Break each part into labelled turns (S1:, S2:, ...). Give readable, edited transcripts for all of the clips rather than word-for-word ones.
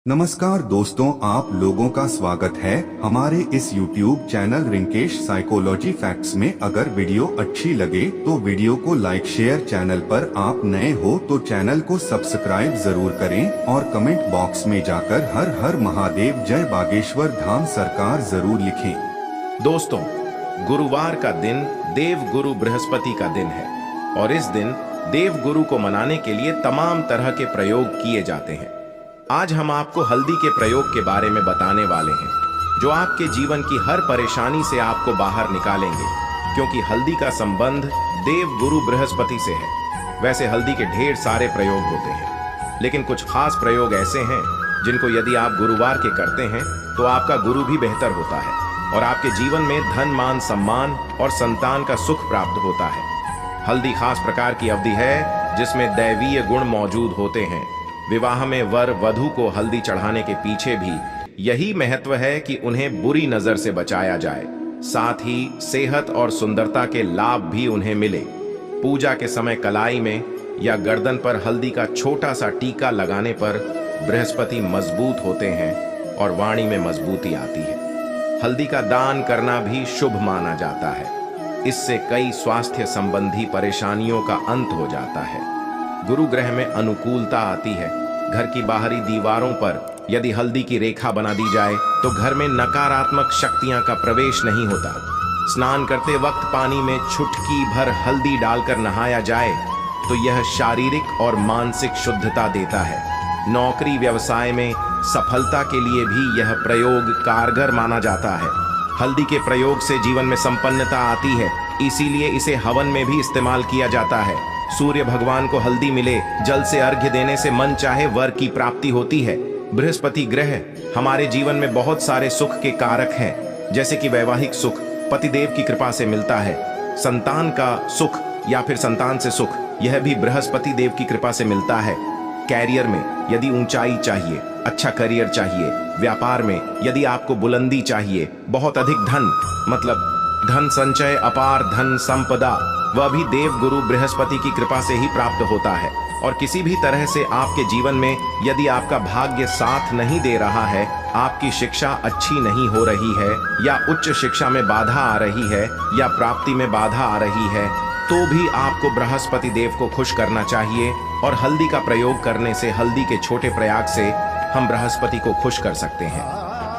S1: नमस्कार दोस्तों, आप लोगों का स्वागत है हमारे इस YouTube channel Rinkesh psychology facts में। अगर वीडियो अच्छी लगे तो वीडियो को लाइक शेयर, चैनल पर आप नए हो तो चैनल को सब्सक्राइब जरूर करें और कमेंट बॉक्स में जाकर हर हर महादेव जय बागेश्वर धाम सरकार जरूर लिखें।
S2: दोस्तों, गुरुवार का दिन देव गुरु बृहस्पति का दिन है और इस दिन देव गुरु को मनाने के लिए तमाम तरह के प्रयोग किए जाते हैं। आज हम आपको हल्दी के प्रयोग के बारे में बताने वाले हैं जो आपके जीवन की हर परेशानी से आपको बाहर निकालेंगे, क्योंकि हल्दी का संबंध देव गुरु बृहस्पति से है। वैसे हल्दी के ढेर सारे प्रयोग होते हैं, लेकिन कुछ खास प्रयोग ऐसे हैं जिनको यदि आप गुरुवार के करते हैं तो आपका गुरु भी बेहतर होता है और आपके जीवन में धन, मान, सम्मान और संतान का सुख प्राप्त होता है। हल्दी खास प्रकार की अवधि है जिसमें दैवीय गुण मौजूद होते हैं। विवाह में वर वधू को हल्दी चढ़ाने के पीछे भी यही महत्व है कि उन्हें बुरी नजर से बचाया जाए, साथ ही सेहत और सुंदरता के लाभ भी उन्हें मिले। पूजा के समय कलाई में या गर्दन पर हल्दी का छोटा सा टीका लगाने पर बृहस्पति मजबूत होते हैं और वाणी में मजबूती आती है। हल्दी का दान करना भी शुभ माना जाता है। इससे कई स्वास्थ्य संबंधी परेशानियों का अंत हो जाता है। गुरु ग्रह में अनुकूलता आती है। घर की बाहरी दीवारों पर यदि हल्दी की रेखा बना दी जाए तो घर में नकारात्मक शक्तियां का प्रवेश नहीं होता। स्नान करते वक्त पानी में चुटकी भर हल्दी डालकर नहाया जाए तो यह शारीरिक और मानसिक शुद्धता देता है। नौकरी व्यवसाय में सफलता के लिए भी यह प्रयोग कारगर माना जाता है। हल्दी के प्रयोग से जीवन में संपन्नता आती है, इसीलिए इसे हवन में भी इस्तेमाल किया जाता है। सूर्य भगवान को हल्दी मिले, जल से अर्घ्य देने से मन चाहे वर की प्राप्ति होती है। बृहस्पति ग्रह हमारे जीवन में बहुत सारे सुख के कारक हैं, जैसे कि वैवाहिक सुख पतिदेव की कृपा से मिलता है। संतान का सुख या फिर संतान से सुख, यह भी बृहस्पति देव की कृपा से मिलता है। कैरियर में यदि ऊंचाई चाहिए, अच्छा करियर चाहिए, व्यापार में यदि आपको बुलंदी चाहिए, बहुत अधिक धन, मतलब धन संचय, अपार धन संपदा, वह भी देव गुरु बृहस्पति की कृपा से ही प्राप्त होता है। और किसी भी तरह से आपके जीवन में यदि आपका भाग्य साथ नहीं दे रहा है, आपकी शिक्षा अच्छी नहीं हो रही है, या उच्च शिक्षा में बाधा आ रही है, या प्राप्ति में बाधा आ रही है, तो भी आपको बृहस्पति देव को खुश करना चाहिए। और हल्दी का प्रयोग करने से, हल्दी के छोटे प्रयाग से हम बृहस्पति को खुश कर सकते हैं।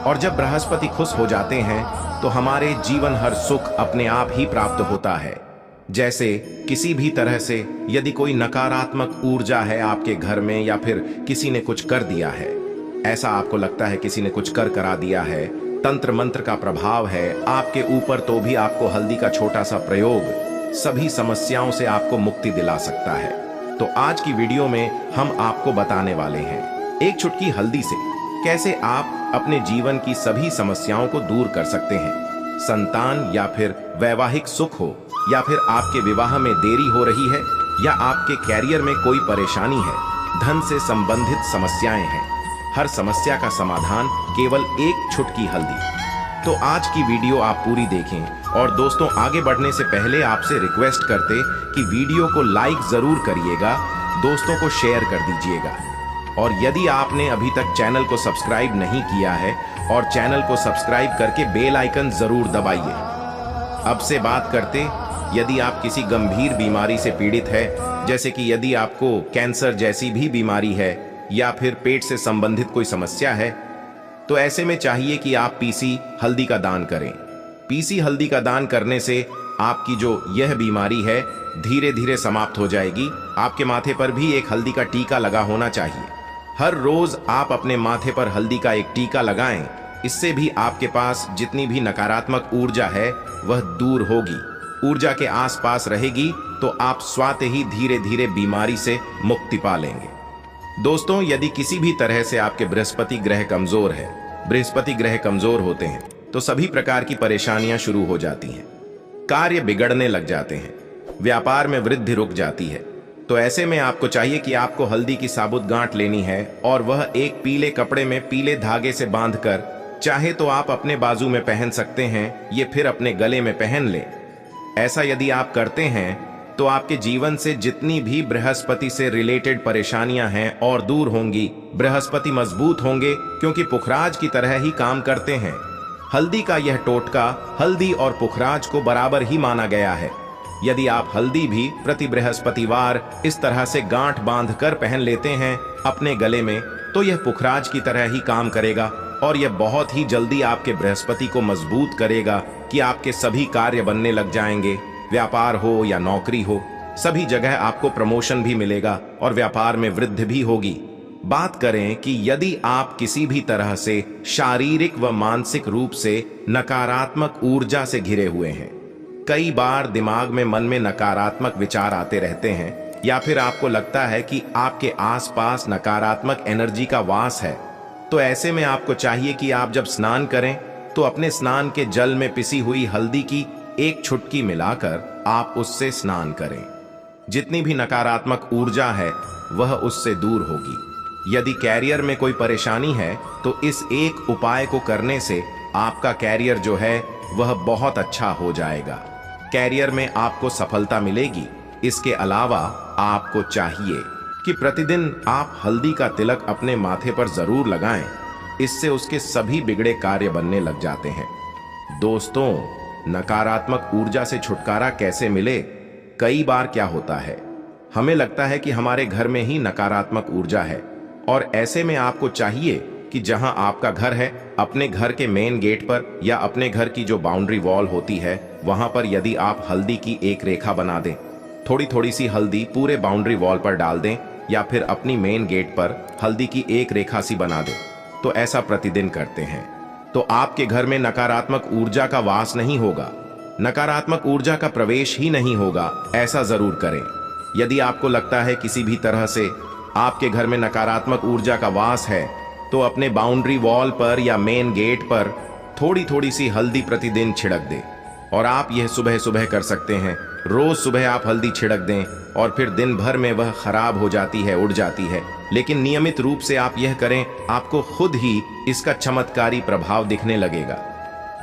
S2: और जब बृहस्पति खुश हो जाते हैं तो हमारे जीवन हर सुख अपने आप ही प्राप्त होता है। जैसे किसी भी तरह से यदि कोई नकारात्मक ऊर्जा है आपके घर में, या फिर किसी ने कुछ कर दिया है, ऐसा आपको लगता है किसी ने कुछ कर करा दिया है, तंत्र मंत्र का प्रभाव है आपके ऊपर, तो भी आपको हल्दी का छोटा सा प्रयोग सभी समस्याओं से आपको मुक्ति दिला सकता है। तो आज की वीडियो में हम आपको बताने वाले हैं एक चुटकी हल्दी से कैसे आप अपने जीवन की सभी समस्याओं को दूर कर सकते हैं। संतान या फिर वैवाहिक सुख हो, या फिर आपके विवाह में देरी हो रही है, या आपके कैरियर में कोई परेशानी है, धन से संबंधित समस्याएं हैं, हर समस्या का समाधान केवल एक चुटकी हल्दी। तो आज की वीडियो आप पूरी देखें। और दोस्तों, आगे बढ़ने से पहले आपसे रिक्वेस्ट करते कि वीडियो को लाइक जरूर करिएगा, दोस्तों को शेयर कर दीजिएगा, और यदि आपने अभी तक चैनल को सब्सक्राइब नहीं किया है और चैनल को सब्सक्राइब करके बेल आइकन जरूर दबाइए। अब से बात करते, यदि आप किसी गंभीर बीमारी से पीड़ित है, जैसे कि यदि आपको कैंसर जैसी भी बीमारी है, या फिर पेट से संबंधित कोई समस्या है, तो ऐसे में चाहिए कि आप पीसी हल्दी का दान करें। पीसी हल्दी का दान करने से आपकी जो यह बीमारी है धीरे धीरे समाप्त हो जाएगी। आपके माथे पर भी एक हल्दी का टीका लगा होना चाहिए। हर रोज आप अपने माथे पर हल्दी का एक टीका लगाएं। इससे भी आपके पास जितनी भी नकारात्मक ऊर्जा है वह दूर होगी। ऊर्जा के आसपास रहेगी तो आप स्वतः ही धीरे धीरे बीमारी से मुक्ति पा लेंगे। दोस्तों, यदि किसी भी तरह से आपके बृहस्पति ग्रह कमजोर है, बृहस्पति ग्रह कमजोर होते हैं तो सभी प्रकार की परेशानियां शुरू हो जाती हैं, कार्य बिगड़ने लग जाते हैं, व्यापार में वृद्धि रुक जाती है। तो ऐसे में आपको चाहिए कि आपको हल्दी की साबुत गांठ लेनी है और वह एक पीले कपड़े में पीले धागे से बांधकर, चाहे तो आप अपने बाजू में पहन सकते हैं, ये फिर अपने गले में पहन लें। ऐसा यदि आप करते हैं तो आपके जीवन से जितनी भी बृहस्पति से रिलेटेड परेशानियां हैं और दूर होंगी। बृहस्पति मजबूत होंगे क्योंकि पुखराज की तरह ही काम करते हैं। हल्दी का यह टोटका हल्दी और पुखराज को बराबर ही माना गया है। यदि आप हल्दी भी प्रति बृहस्पतिवार इस तरह से गांठ बांध कर पहन लेते हैं अपने गले में, तो यह पुखराज की तरह ही काम करेगा और यह बहुत ही जल्दी आपके बृहस्पति को मजबूत करेगा कि आपके सभी कार्य बनने लग जाएंगे। व्यापार हो या नौकरी हो, सभी जगह आपको प्रमोशन भी मिलेगा और व्यापार में वृद्धि भी होगी। बात करें कि यदि आप किसी भी तरह से शारीरिक व मानसिक रूप से नकारात्मक ऊर्जा से घिरे हुए हैं, कई बार दिमाग में मन में नकारात्मक विचार आते रहते हैं, या फिर आपको लगता है कि आपके आसपास नकारात्मक एनर्जी का वास है, तो ऐसे में आपको चाहिए कि आप जब स्नान करें तो अपने स्नान के जल में पिसी हुई हल्दी की एक चुटकी मिलाकर आप उससे स्नान करें। जितनी भी नकारात्मक ऊर्जा है वह उससे दूर होगी। यदि कैरियर में कोई परेशानी है तो इस एक उपाय को करने से आपका कैरियर जो है वह बहुत अच्छा हो जाएगा। कैरियर में आपको सफलता मिलेगी। इसके अलावा आपको चाहिए कि प्रतिदिन आप हल्दी का तिलक अपने माथे पर जरूर लगाएं। इससे उसके सभी बिगड़े कार्य बनने लग जाते हैं। दोस्तों, नकारात्मक ऊर्जा से छुटकारा कैसे मिले? कई बार क्या होता है, हमें लगता है कि हमारे घर में ही नकारात्मक ऊर्जा है, और ऐसे में आपको चाहिए कि जहां आपका घर है, अपने घर के मेन गेट पर या अपने घर की जो बाउंड्री वॉल होती है वहां पर यदि आप हल्दी की एक रेखा बना दें, थोड़ी थोड़ी सी हल्दी पूरे बाउंड्री वॉल पर डाल दें, या फिर अपनी मेन गेट पर हल्दी की एक रेखा सी बना दें, तो ऐसा प्रतिदिन करते हैं तो आपके घर में नकारात्मक ऊर्जा का वास नहीं होगा, नकारात्मक ऊर्जा का प्रवेश ही नहीं होगा। ऐसा जरूर करें। यदि आपको लगता है किसी भी तरह से आपके घर में नकारात्मक ऊर्जा का वास है, तो अपने बाउंड्री वॉल पर या मेन गेट पर थोड़ी थोड़ी सी हल्दी प्रतिदिन छिड़क दें। और आप यह सुबह सुबह कर सकते हैं। रोज सुबह आप हल्दी छिड़क दें और फिर दिन भर में वह खराब हो जाती है, उड़ जाती है। लेकिन नियमित रूप से आप यह करें, आपको खुद ही इसका चमत्कारी प्रभाव दिखने लगेगा।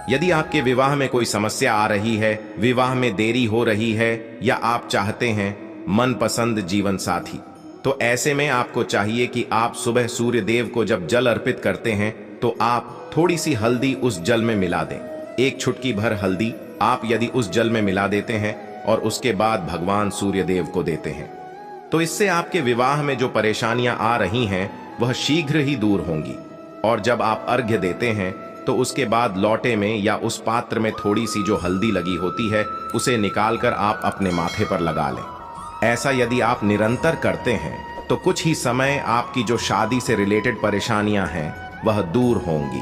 S2: यदि आपके विवाह में कोई समस्या आ रही है, विवाह में देरी हो रही है, या आप चाहते हैं मनपसंद जीवन साथी, तो ऐसे में आपको चाहिए कि आप सुबह सूर्य देव को जब जल अर्पित करते हैं तो आप थोड़ी सी हल्दी उस जल में मिला दें। एक चुटकी भर हल्दी आप यदि उस जल में मिला देते हैं और उसके बाद भगवान सूर्य देव को देते हैं, तो इससे आपके विवाह में जो परेशानियां आ रही हैं वह शीघ्र ही दूर होंगी। और जब आप अर्घ्य देते हैं तो उसके बाद लौटे में या उस पात्र में थोड़ी सी जो हल्दी लगी होती है उसे निकालकर आप अपने माथे पर लगा लें। ऐसा यदि आप निरंतर करते हैं तो कुछ ही समय आपकी जो शादी से रिलेटेड परेशानियां हैं वह दूर होंगी।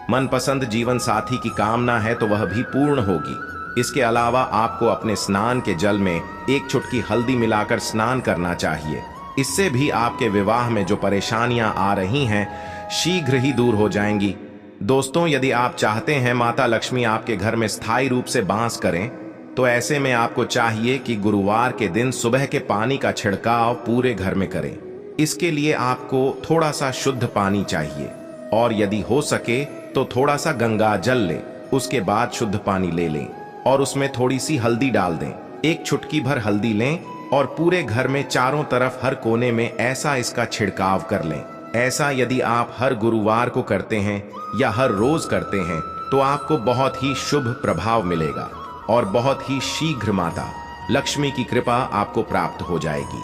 S2: मनपसंद जीवन साथी की कामना है तो वह भी पूर्ण होगी। इसके अलावा आपको अपने स्नान के जल में एक चुटकी हल्दी मिलाकर स्नान करना चाहिए। इससे भी आपके विवाह में जो परेशानियां आ रही हैं शीघ्र ही दूर हो जाएंगी। दोस्तों, यदि आप चाहते हैं माता लक्ष्मी आपके घर में स्थायी रूप से वास करें, तो ऐसे में आपको चाहिए कि गुरुवार के दिन सुबह के पानी का छिड़काव पूरे घर में करें। इसके लिए आपको थोड़ा सा शुद्ध पानी चाहिए, और यदि हो सके तो थोड़ा सा गंगा जल लें। उसके बाद शुद्ध पानी ले लें और उसमें थोड़ी सी हल्दी डाल दें। एक चुटकी भर हल्दी लें और पूरे घर में चारों तरफ हर कोने में ऐसा इसका छिड़काव कर लें। ऐसा यदि आप हर गुरुवार को करते हैं या हर रोज करते हैं तो आपको बहुत ही शुभ प्रभाव मिलेगा और बहुत ही शीघ्र माता लक्ष्मी की कृपा आपको प्राप्त हो जाएगी।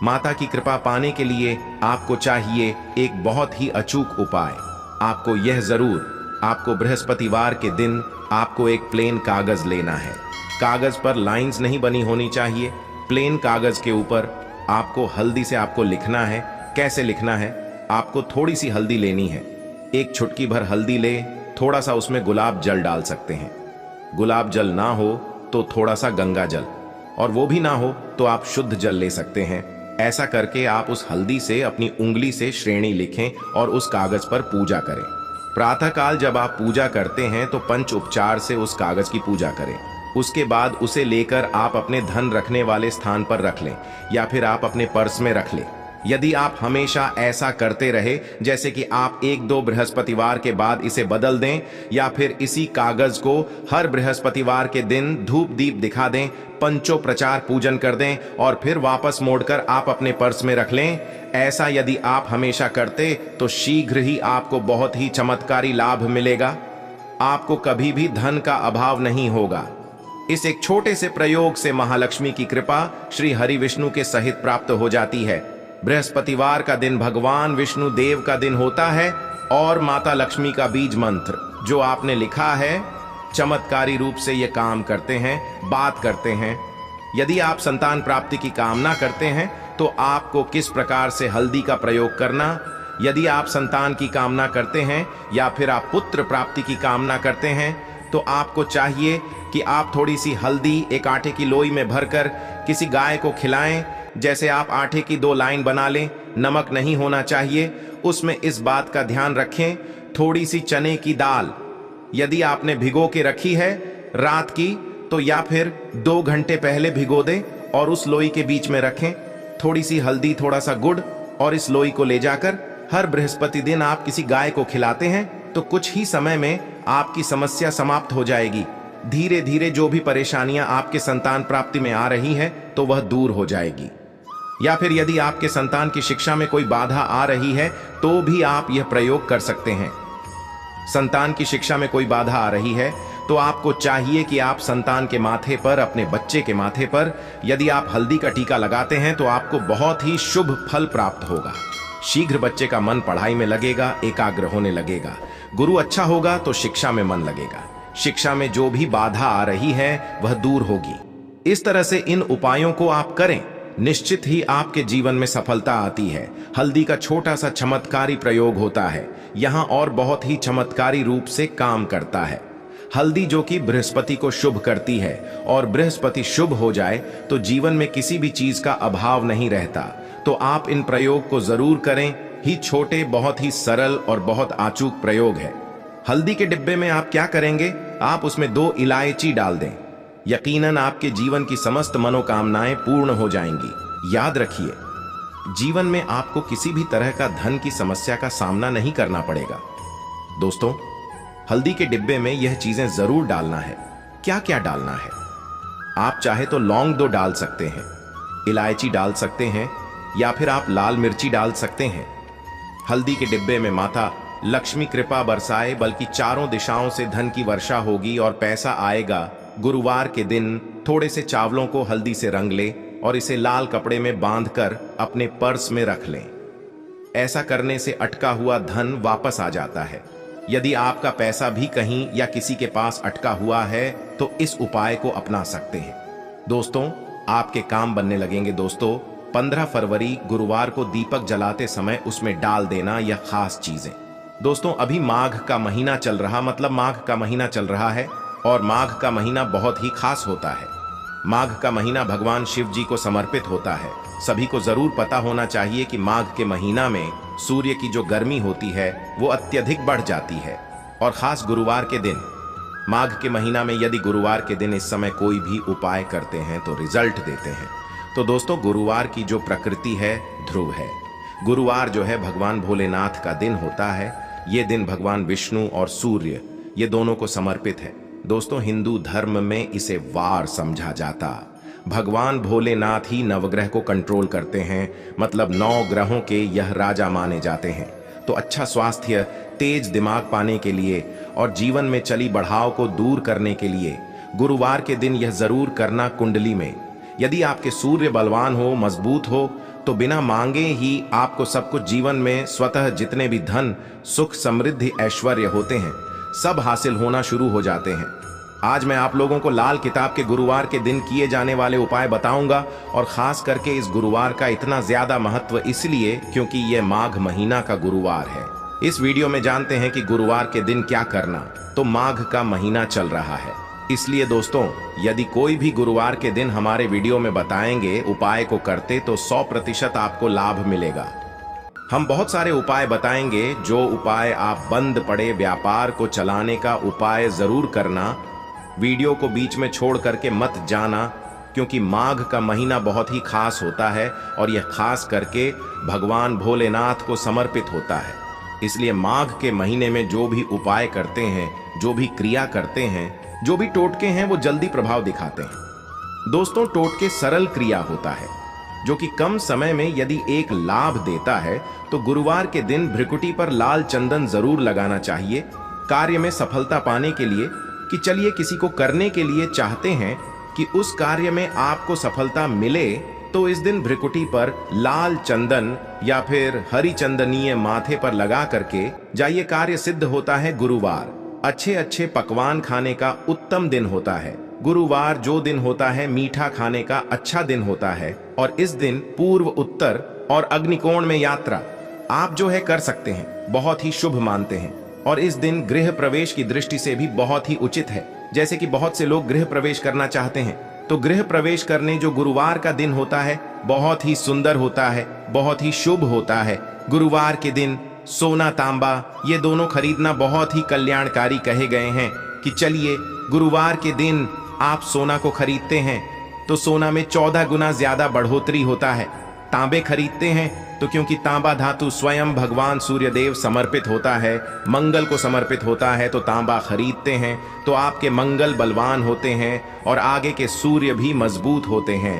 S2: माता की कृपा पाने के लिए आपको चाहिए एक बहुत ही अचूक उपाय। आपको यह जरूर, आपको बृहस्पतिवार के दिन आपको एक प्लेन कागज लेना है। कागज पर लाइंस नहीं बनी होनी चाहिए। प्लेन कागज के ऊपर आपको हल्दी से आपको लिखना है। कैसे लिखना है? आपको थोड़ी सी हल्दी लेनी है, एक चुटकी भर हल्दी ले, थोड़ा सा उसमें गुलाब जल डाल सकते हैं। गुलाब जल ना हो तो थोड़ा सा गंगा जल, और वो भी ना हो तो आप शुद्ध जल ले सकते हैं। ऐसा करके आप उस हल्दी से अपनी उंगली से श्रेणी लिखें और उस कागज पर पूजा करें। प्रातःकाल जब आप पूजा करते हैं तो पंच उपचार से उस कागज की पूजा करें। उसके बाद उसे लेकर आप अपने धन रखने वाले स्थान पर रख लें या फिर आप अपने पर्स में रख लें। यदि आप हमेशा ऐसा करते रहे, जैसे कि आप 1-2 बृहस्पतिवार के बाद इसे बदल दें या फिर इसी कागज को हर बृहस्पतिवार के दिन धूप दीप दिखा दें, पंचोपचार पूजन कर दें और फिर वापस मोड़कर आप अपने पर्स में रख लें, ऐसा यदि आप हमेशा करते तो शीघ्र ही आपको बहुत ही चमत्कारी लाभ मिलेगा। आपको कभी भी धन का अभाव नहीं होगा। इस एक छोटे से प्रयोग से महालक्ष्मी की कृपा श्री हरि विष्णु के सहित प्राप्त हो जाती है। बृहस्पतिवार का दिन भगवान विष्णु देव का दिन होता है और माता लक्ष्मी का बीज मंत्र जो आपने लिखा है चमत्कारी रूप से ये काम करते हैं, बात करते हैं। यदि आप संतान प्राप्ति की कामना करते हैं तो आपको किस प्रकार से हल्दी का प्रयोग करना, यदि आप संतान की कामना करते हैं या फिर आप पुत्र प्राप्ति की कामना करते हैं तो आपको चाहिए कि आप थोड़ी सी हल्दी एक आटे की लोई में भरकर किसी गाय को खिलाएं। जैसे आप आटे की 2 लाइन बना लें, नमक नहीं होना चाहिए, उसमें इस बात का ध्यान रखें। थोड़ी सी चने की दाल यदि आपने भिगो के रखी है रात की तो या फिर 2 घंटे पहले भिगो दें और उस लोई के बीच में रखें। थोड़ी सी हल्दी, थोड़ा सा गुड़ और इस लोई को ले जाकर हर बृहस्पति दिन आप किसी गाय को खिलाते हैं तो कुछ ही समय में आपकी समस्या समाप्त हो जाएगी। धीरे धीरे जो भी परेशानियां आपके संतान प्राप्ति में आ रही हैं तो वह दूर हो जाएगी। या फिर यदि आपके संतान की शिक्षा में कोई बाधा आ रही है तो भी आप यह प्रयोग कर सकते हैं। संतान की शिक्षा में कोई बाधा आ रही है तो आपको चाहिए कि आप संतान के माथे पर, अपने बच्चे के माथे पर यदि आप हल्दी का टीका लगाते हैं तो आपको बहुत ही शुभ फल प्राप्त होगा। शीघ्र बच्चे का मन पढ़ाई में लगेगा, एकाग्र होने लगेगा। गुरु अच्छा होगा तो शिक्षा में मन लगेगा। शिक्षा में जो भी बाधा आ रही है वह दूर होगी। इस तरह से इन उपायों को आप करें, निश्चित ही आपके जीवन में सफलता आती है। हल्दी का छोटा सा चमत्कारी प्रयोग होता है यहां और बहुत ही चमत्कारी रूप से काम करता है। हल्दी जो कि बृहस्पति को शुभ करती है और बृहस्पति शुभ हो जाए तो जीवन में किसी भी चीज का अभाव नहीं रहता। तो आप इन प्रयोग को जरूर करें। ही छोटे, बहुत ही सरल और बहुत अचूक प्रयोग है। हल्दी के डिब्बे में आप क्या करेंगे, आप उसमें 2 इलायची डाल दें। यकीनन आपके जीवन की समस्त मनोकामनाएं पूर्ण हो जाएंगी। याद रखिए, जीवन में आपको किसी भी तरह का धन की समस्या का सामना नहीं करना पड़ेगा। दोस्तों, हल्दी के डिब्बे में यह चीजें जरूर डालना है। क्या क्या डालना है, आप चाहे तो लौंग 2 डाल सकते हैं, इलायची डाल सकते हैं या फिर आप लाल मिर्ची डाल सकते हैं। हल्दी के डिब्बे में माता लक्ष्मी कृपा बरसाए, बल्कि चारों दिशाओं से धन की वर्षा होगी और पैसा आएगा। गुरुवार के दिन थोड़े से चावलों को हल्दी से रंग लें और इसे लाल कपड़े में बांधकर अपने पर्स में रख लें। ऐसा करने से अटका हुआ धन वापस आ जाता है। यदि आपका पैसा भी कहीं या किसी के पास अटका हुआ है तो इस उपाय को अपना सकते हैं। दोस्तों, आपके काम बनने लगेंगे। दोस्तों, 15 फरवरी गुरुवार को दीपक जलाते समय उसमें डाल देना यह खास चीजें। दोस्तों, अभी माघ का महीना चल रहा, मतलब माघ का महीना चल रहा है और माघ का महीना बहुत ही खास होता है। माघ का महीना भगवान शिव जी को समर्पित होता है। सभी को जरूर पता होना चाहिए कि माघ के महीना में सूर्य की जो गर्मी होती है वो अत्यधिक बढ़ जाती है और खास गुरुवार के दिन, माघ के महीना में यदि गुरुवार के दिन इस समय कोई भी उपाय करते हैं तो रिजल्ट देते हैं। तो दोस्तों, गुरुवार की जो प्रकृति है ध्रुव है। गुरुवार जो है भगवान भोलेनाथ का दिन होता है। ये दिन भगवान विष्णु और सूर्य ये दोनों को समर्पित है। दोस्तों, हिंदू धर्म में इसे वार समझा जाता। भगवान भोलेनाथ ही नवग्रह को कंट्रोल करते हैं, मतलब 9 ग्रहों के यह राजा माने जाते हैं। तो अच्छा स्वास्थ्य, तेज दिमाग पाने के लिए और जीवन में चली बढ़ाव को दूर करने के लिए गुरुवार के दिन यह जरूर करना। कुंडली में यदि आपके सूर्य बलवान हो, मजबूत हो, तो बिना मांगे ही आपको सब कुछ जीवन में स्वतः जितने भी धन, सुख, समृद्धि, ऐश्वर्य होते हैं सब हासिल होना शुरू हो जाते हैं। आज मैं आप लोगों को लाल किताब के गुरुवार के दिन किए जाने वाले उपाय बताऊंगा और खास करके इस गुरुवार का इतना ज्यादा महत्व इसलिए क्योंकि यह माघ महीना का गुरुवार है। इस वीडियो में जानते हैं कि गुरुवार के दिन क्या करना। तो माघ का महीना चल रहा है, इसलिए दोस्तों, यदि कोई भी गुरुवार के दिन हमारे वीडियो में बताएंगे उपाय को करते तो 100% आपको लाभ मिलेगा। हम बहुत सारे उपाय बताएंगे, जो उपाय आप बंद पड़े व्यापार को चलाने का उपाय जरूर करना। वीडियो को बीच में छोड़ करके मत जाना। क्योंकि माघ का महीना बहुत ही खास होता है और यह खास करके भगवान भोलेनाथ को समर्पित होता है। इसलिए माघ के महीने में जो भी उपाय करते हैं, जो भी क्रिया करते हैं, जो भी टोटके हैं, वो जल्दी प्रभाव दिखाते हैं। दोस्तों, टोटके सरल क्रिया होता है जो कि कम समय में यदि एक लाभ देता है तो गुरुवार के दिन भ्रिकुटी पर लाल चंदन जरूर लगाना चाहिए कार्य में सफलता पाने के लिए। कि चलिए किसी को करने के लिए चाहते हैं कि उस कार्य में आपको सफलता मिले, तो इस दिन भ्रिकुटी पर लाल चंदन या फिर हरी चंदनीय माथे पर लगा करके जाइए, कार्य सिद्ध होता है। गुरुवार अच्छे अच्छे पकवान खाने का उत्तम दिन होता है। गुरुवार जो दिन होता है मीठा खाने का अच्छा दिन होता है और इस दिन पूर्व, उत्तर और अग्निकोण में यात्रा आप जो है कर सकते हैं, बहुत ही शुभ मानते हैं। और इस दिन गृह प्रवेश की दृष्टि से भी बहुत ही उचित है। जैसे कि बहुत से लोग गृह प्रवेश करना चाहते हैं, तो गृह प्रवेश करने जो गुरुवार का दिन होता है बहुत ही सुंदर होता है, बहुत ही शुभ होता है। गुरुवार के दिन सोना तांबा ये दोनों खरीदना बहुत ही कल्याणकारी कहे गए हैं। कि चलिए गुरुवार के दिन आप सोना को खरीदते हैं तो सोना में 14 गुना ज्यादा बढ़ोतरी होता है। तांबे खरीदते हैं तो क्योंकि तांबा धातु स्वयं भगवान सूर्यदेव समर्पित होता है, मंगल को समर्पित होता है, तो तांबा खरीदते हैं तो आपके मंगल बलवान होते हैं और आगे के सूर्य भी मजबूत होते हैं।